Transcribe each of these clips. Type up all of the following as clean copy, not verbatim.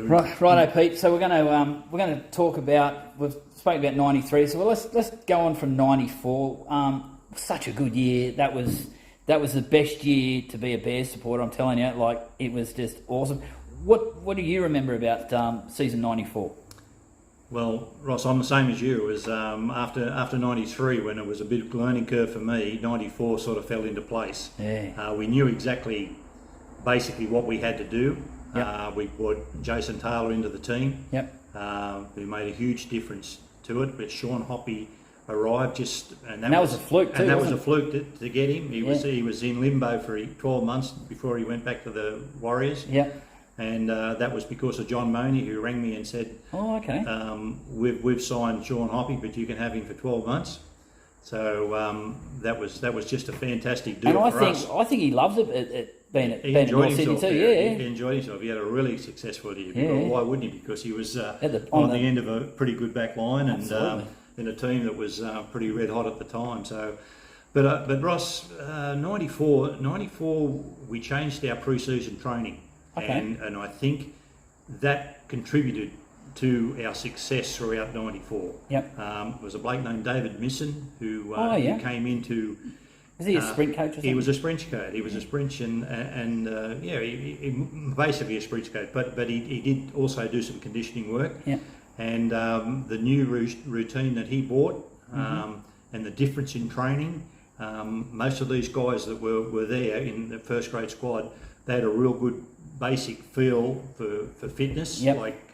Righto, Pete. So we're going to talk about, we've spoken about 93. So let's go on from 94. Such a good year. That was the best year to be a Bears supporter. I'm telling you, like, it was just awesome. What do you remember about season 94? Well, Ross, I'm the same as you. It was after 93, when it was a bit of a learning curve for me, 94 sort of fell into place. Yeah. We knew exactly, basically, what we had to do. Yep. We brought Jason Taylor into the team. Yep. Who made a huge difference to it. But Sean Hoppy arrived and that was a fluke too. And that was a fluke to get him. He was in limbo for 12 months before he went back to the Warriors. Yep. And that was because of John Money, who rang me and said, "Oh, okay. We've signed Sean Hoppy, but you can have him for 12 months." So that was just a fantastic deal for us. I think he loves it being at North Sydney too. He enjoyed himself. He had a really successful year. Yeah. Why wouldn't he? Because he was on the end of a pretty good back line and in a team that was pretty red hot at the time. So, but Ross, 94, we changed our pre-season training. Okay. And I think that contributed to our success throughout 94. Yep. It was a bloke named David Misson who came into... Was he a sprint coach or something? He was a sprint coach. He was a sprint he basically a sprint coach. But he did also do some conditioning work. Yeah. And the new routine that he brought and the difference in training, most of these guys that were there in the first grade squad, they had a real good basic feel for fitness, like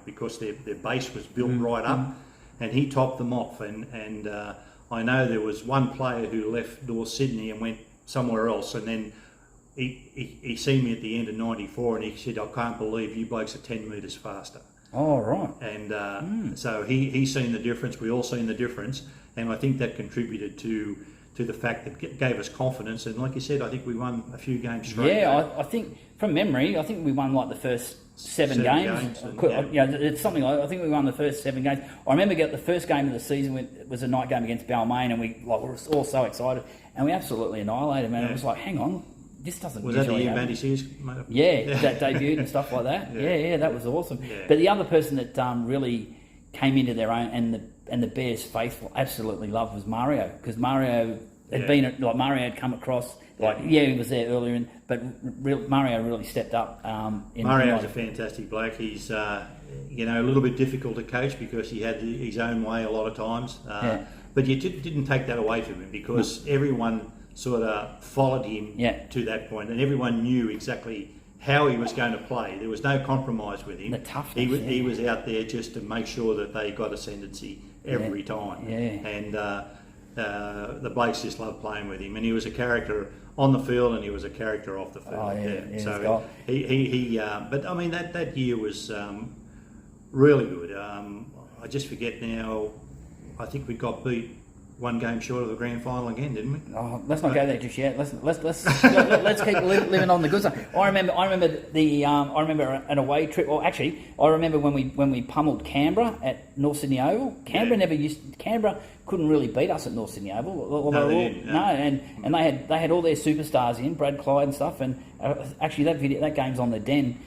because their base was built right up, and he topped them off. And I know there was one player who left North Sydney and went somewhere else, and then he seen me at the end of 94, and he said, "I can't believe you blokes are 10 metres faster." Oh, right. And so he seen the difference. We all seen the difference, and I think that contributed to the fact that gave us confidence. And like you said, I think we won a few games straight. Yeah, I think from memory, I think we won like the first seven games. It's something like, I think we won the first 7 games. I remember the first game of the season it was a night game against Balmain, and we were all so excited, and we absolutely annihilated them. And it was like, hang on, this doesn't. Was that the year Matty Sears? That debuted and stuff like that. Yeah, that was awesome. Yeah. But the other person that really came into their own and the Bears faithful absolutely loved was Mario, because Mario had been like Mario had come across he was there earlier, but Mario really stepped up. Mario's a fantastic bloke. He's a little bit difficult to coach because he had his own way a lot of times. But you didn't take that away from him, because everyone sort of followed him to that point, and everyone knew exactly how he was going to play. There was no compromise with him. The toughness. He was out there just to make sure that they got ascendancy every time. Yeah. And the blokes just loved playing with him, and he was a character on the field, and he was a character off the field. Oh, yeah. So but I mean that year was really good. I just forget now. I think we got beat one game short of the grand final again, didn't we? Oh, let's not go there just yet. Let's keep living on the good side. I remember an away trip. Well, actually, I remember when we pummeled Canberra at North Sydney Oval. Canberra couldn't really beat us at North Sydney Oval. And they had all their superstars in, Brad Clyde and stuff. And actually, that game's on the Den.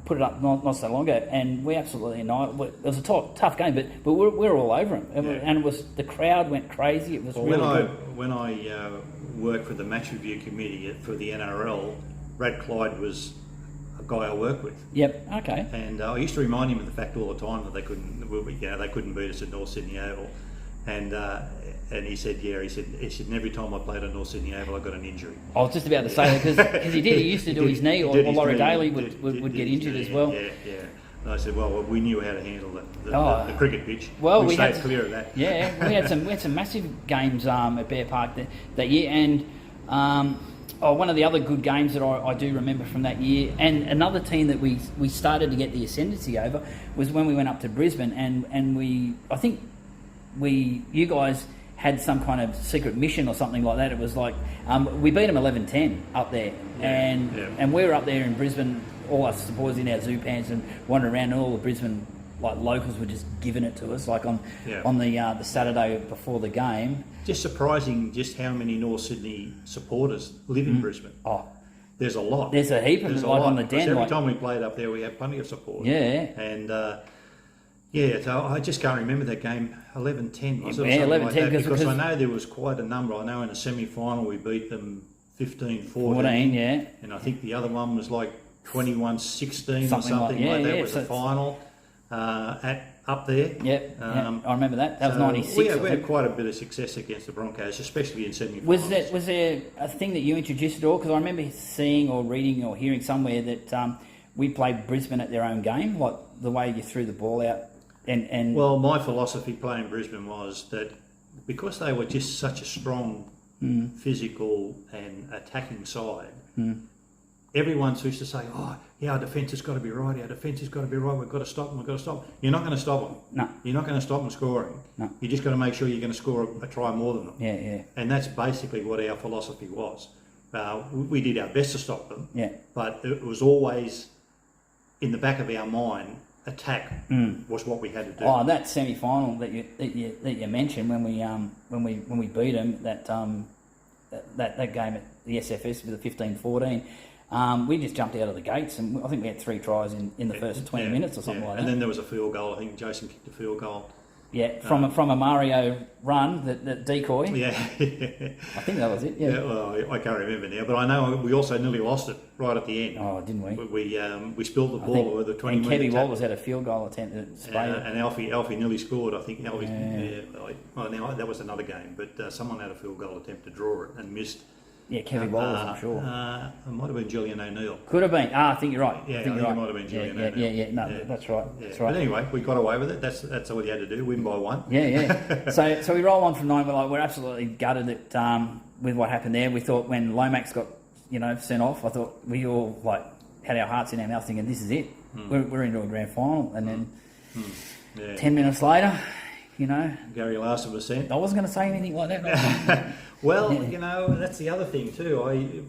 Put it up not so long ago, and we absolutely annihilated. It was a tough game, but we're all over them, and it was, the crowd went crazy. It was really good. When I worked for the match review committee for the NRL, Brad Clyde was a guy I worked with. Yep. Okay. And I used to remind him of the fact all the time that they couldn't beat us at North Sydney Oval, and he said, and every time I played at North Sydney Oval, I got an injury. I was just about to say that, because he used to do his knee, or Laura Daly would get injured as well. Yeah. And I said, well, we knew how to handle the cricket pitch. Well, we stayed clear of that. Yeah, we had some massive games at Bear Park that year, and one of the other good games that I do remember from that year, and another team that we started to get the ascendancy over, was when we went up to Brisbane, and you guys had some kind of secret mission or something like that. It was like we beat them 11-10 up there, and we were up there in Brisbane, all us supporters in our zoo pants, and wandering around, and all the Brisbane locals were just giving it to us, on the Saturday before the game. Just surprising just how many North Sydney supporters live in Brisbane. Oh, there's a lot. There's a heap of There's them, a like lot, on the because den. every Like, time we played up there, we had plenty of support. yeah. And so I just can't remember that game. 11-10 was it? Or Yeah, something 11-10, like that, because I because- know there was quite a number. I know in the semi-final we beat them 15-14. 14, yeah. And I think the other one was like 21-16 or Something something like- like, yeah, that yeah, was so the final up there. Yep, I remember that. That was So 96. We I had think. quite a bit of success against the Broncos, especially in semi-finals. Was there a thing that you introduced at all? Because I remember seeing or reading or hearing somewhere that we played Brisbane at their own game, like the way you threw the ball out. And Well, my philosophy playing Brisbane was that because they were just such a strong physical and attacking side, everyone used to say, "Oh, yeah, our defence has got to be right. Our defence has got to be right. We've got to stop them. We've got to stop them." You're not going to stop them. No. You're not going to stop them scoring. No. You just got to make sure you're going to score a try more than them. yeah. And that's basically what our philosophy was. We did our best to stop them, Yeah. but it was always in the back of our mind. Attack was what we had to do. Oh, that semi-final that you mentioned when we beat them, that game at the SFS with the 15-14, we just jumped out of the gates, and I think we had 3 tries in the first 20 minutes or something like that. And then there was a field goal. I think Jason kicked a field goal. Yeah, from a Mario run, that decoy. Yeah. I think that was it. Yeah. Yeah, well, I can't remember now, but I know we also nearly lost it right at the end. Oh, didn't we? We spilled the ball with a 20 and minute Kevy attack. Walters had a field goal attempt at Spain. And Alfie nearly scored. I think Alfie. Well, now that was another game, but someone had a field goal attempt to draw it and missed. Yeah, Kevy Walters, I'm sure. It might have been Julian O'Neill. Could have been. I think you're right. Yeah, I think it might have been Julian O'Neill. Yeah. No, that's right. Yeah. That's right. But anyway, we got away with it. That's all you had to do. Win by 1. Yeah. So we roll on from 9. We're absolutely gutted at with what happened there. We thought when Lomax got sent off, I thought we all had our hearts in our mouth thinking this is it. We're into a grand final, and then 10 minutes later, Gary Larson was sent. I wasn't going to say anything like that. Well, that's the other thing too.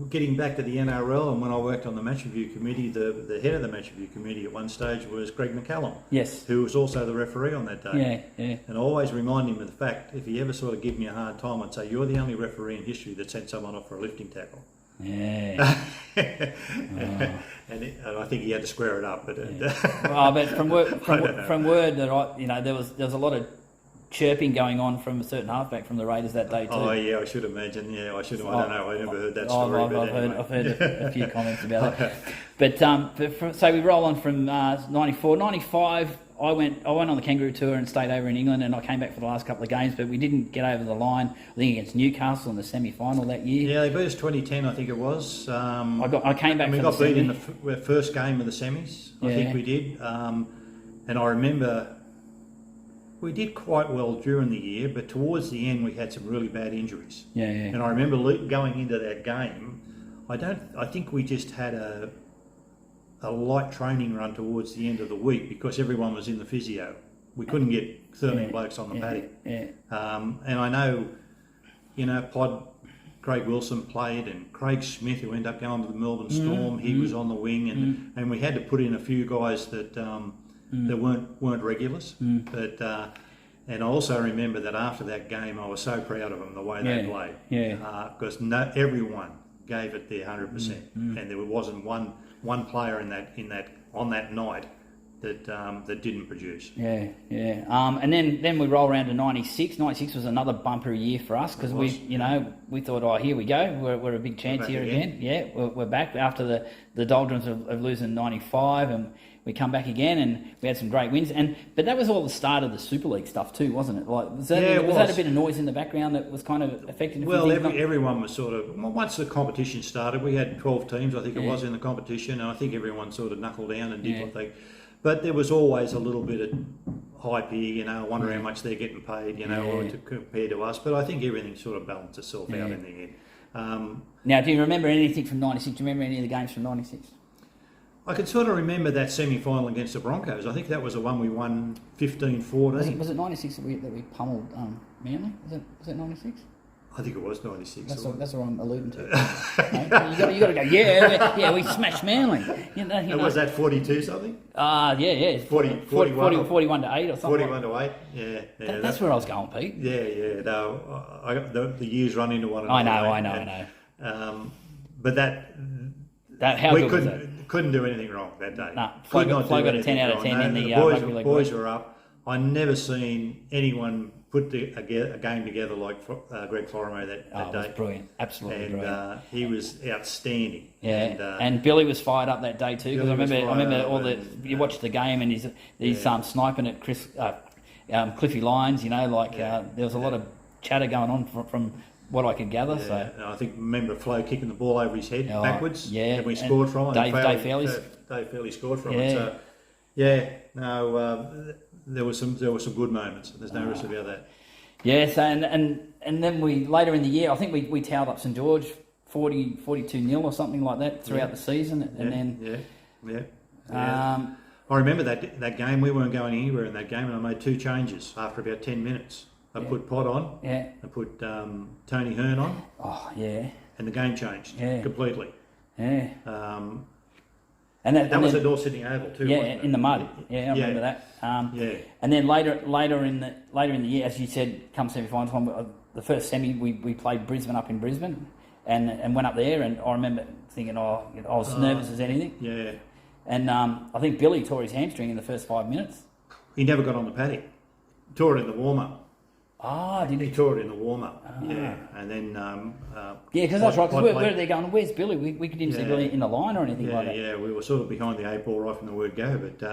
Getting back to the NRL, and when I worked on the match review committee, the head of the match review committee at one stage was Greg McCallum. Yes. Who was also the referee on that day. Yeah. And I always remind him of the fact, if he ever sort of give me a hard time, I'd say, you're the only referee in history that sent someone off for a lifting tackle. Yeah. And I think he had to square it up. But but from word that there was a lot of chirping going on from a certain halfback from the Raiders that day too. Oh yeah, I should imagine. Yeah, I should have. I don't know. I never heard that story. I've heard a few comments about it. But so we roll on from 94, 95. I went on the Kangaroo tour and stayed over in England, and I came back for the last couple of games, but we didn't get over the line. I think against Newcastle in the semi-final that year. Yeah, they beat us 2010, I think it was. I came back. And we for got the beat in semi. the first game of the semis. I think we did. And I remember we did quite well during the year, but towards the end we had some really bad injuries. Yeah. And I remember going into that game. I think we just had a light training run towards the end of the week because everyone was in the physio. We couldn't get 13 blokes on the paddock. Yeah. And I know, Craig Wilson played, and Craig Smith, who ended up going to the Melbourne Storm, he was on the wing, and we had to put in a few guys that weren't regulars. But and I also remember that after that game, I was so proud of them the way they played. Yeah. Because everyone gave it their 100%, and there wasn't one player on that night that didn't produce. Yeah. And then we roll around to 96. 96 was another bumper year for us because we thought, oh, here we go, we're a big chance here again. Yeah, we're back after the doldrums of losing 95, and we come back again, and we had some great wins. But that was all the start of the Super League stuff too, wasn't it? Was that a bit of noise in the background that was kind of affecting? Well, everyone was sort of, once the competition started, we had 12 teams, I think it was, in the competition, and I think everyone sort of knuckled down and did what they. But there was always a little bit of hype here, I wonder how much they're getting paid, or to compare to us. But I think everything sort of balanced itself out in the end. Now, do you remember anything from 96? Do you remember any of the games from 96? I can sort of remember that semi-final against the Broncos. I think that was the one we won 15-14. Was it 96 that we pummeled Manly? Was it 96? I think it was 96. That's what I'm alluding to. You got to go. Yeah. We smashed Manly. Was that 42 something? 41 to 8 or something. 41 to 8. Yeah. That's where I was going, Pete. Yeah. No, the years run into one another. I know. But How we good was that? couldn't do anything wrong that day. No, Could Flo not got do a 10 anything out of wrong. 10 in No, the boys, rugby league. boys were up. I never seen anyone put a game together like Greg Florimo that Oh, it day. was brilliant. Absolutely And brilliant. he was outstanding. Yeah, And, Billy was fired up that day too because I Billy was remember fired all up the and, you watched the game and he's sniping at Cliffy Lyons, there was a lot of chatter going on from what I could gather. yeah, So and I remember Flo kicking the ball over his head backwards. yeah, and we scored from it. Dave Fairley scored from Yeah. it. So yeah, no, there was some good moments. There's no risk about that. yes, and then we later in the year I think we towed up St George 42-0 or something like that throughout the season, and then yeah. I remember that game. We weren't going anywhere in that game, and I made 2 changes after about 10 minutes. I put Pod on. Yeah. I put Tony Hearn on. Oh yeah. And the game changed completely. Yeah. And that was at North Sydney Oval too. Yeah, wasn't it? in the mud. Yeah, I remember that. And then later in the year, as you said, come semi-finals, the first semi we played Brisbane up in Brisbane, and went up there, and I remember thinking, I was nervous as anything. Yeah. And I think Billy tore his hamstring in the first 5 minutes. He never got on the paddock. Tore it in the warm-up. Ah, did He he? tore it in the warm-up. Yeah, and then Because that's right. Because where are they going? Where's Billy? We didn't see Billy in the line or anything like that. Yeah, we were sort of behind the 8 ball right from the word go, but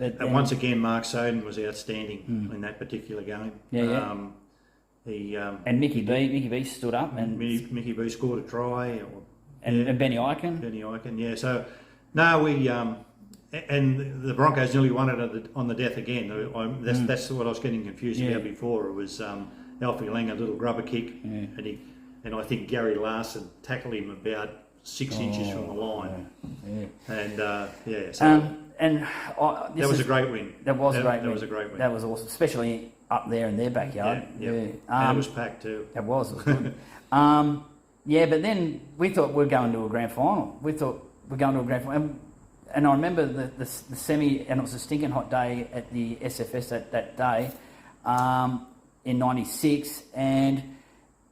And once again, Mark Soden was outstanding in that particular game. And Mickey B stood up and Mickey B scored a try. And Benny Eichen. Benny Eichen, yeah. So, no, we... and the Broncos nearly won it on the death again. That's what I was getting confused about before. It was Alfie Lang, a little grubber kick, and I think Gary Larson tackled him about 6 inches from the line. And so that was a great win. That was a great win. That was a great win. That was awesome, especially up there in their backyard. And it was packed too. It was good. But then we thought we're going to a grand final. We thought we're going to a grand final. And I remember the semi, and it was a stinking hot day at the SFS that day in '96, and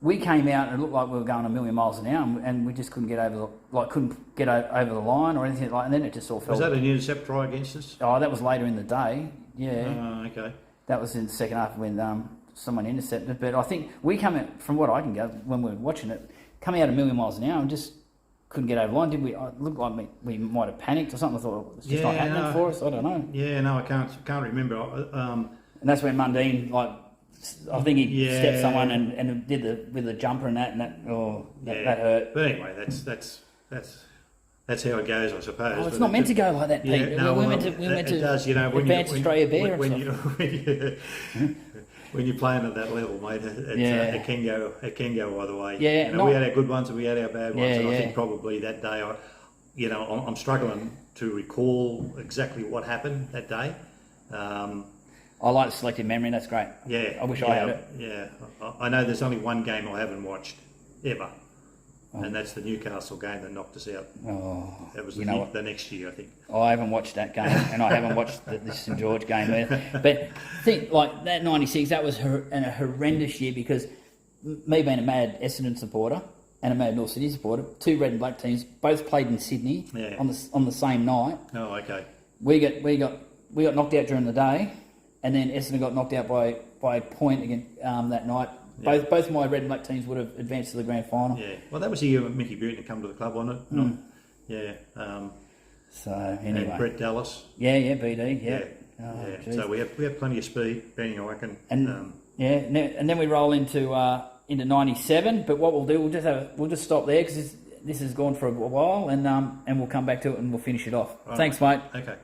we came out and it looked like we were going a million miles an hour, and we just couldn't get over the line or anything like that. And then it just all fell. Was that an intercept try against us? Oh, that was later in the day. Yeah. Oh, okay. That was in the second half when someone intercepted. But I think we come out, from what I can gather when we were watching it, coming out a million miles an hour and just couldn't get over the line, did we? It looked like we might have panicked or something. I thought it's just not happening for us. I don't know. Yeah, no, I can't remember. And that's when Mundine, I think he stepped someone and did with the jumper and that that hurt. But anyway, that's how it goes, I suppose. Oh, it's not meant to go like that, Pete. Yeah, no, we're meant to advance Australia Bear. When you're playing at that level, mate, it can go either way. Yeah, we had our good ones and we had our bad ones, and I yeah. think probably that day, I'm struggling to recall exactly what happened that day. I like selective memory. That's great. Yeah, I wish I had it. Yeah, I know there's only one game I haven't watched ever. And that's the Newcastle game that knocked us out. Oh, that was the next year, I think. I haven't watched that game, and I haven't watched the St George game either. But think like that '96, that was a horrendous year because me being a mad Essendon supporter and a mad North City supporter, 2 red and black teams, both played in Sydney on the same night. Oh, okay. We got knocked out during the day, and then Essendon got knocked out by a point again that night. Yeah. Both my red and black teams would have advanced to the grand final. Yeah, well, that was the year when Mickey Burton had come to the club, wasn't it? Mm. Yeah. So anyway, and Brett Dallas. Yeah, BD. Yeah. So we have plenty of speed. Benny Eichen. And then we roll into '97. But what we'll do, we'll just stop there because this has gone for a while, and we'll come back to it and we'll finish it off. All Thanks, right. mate. Okay.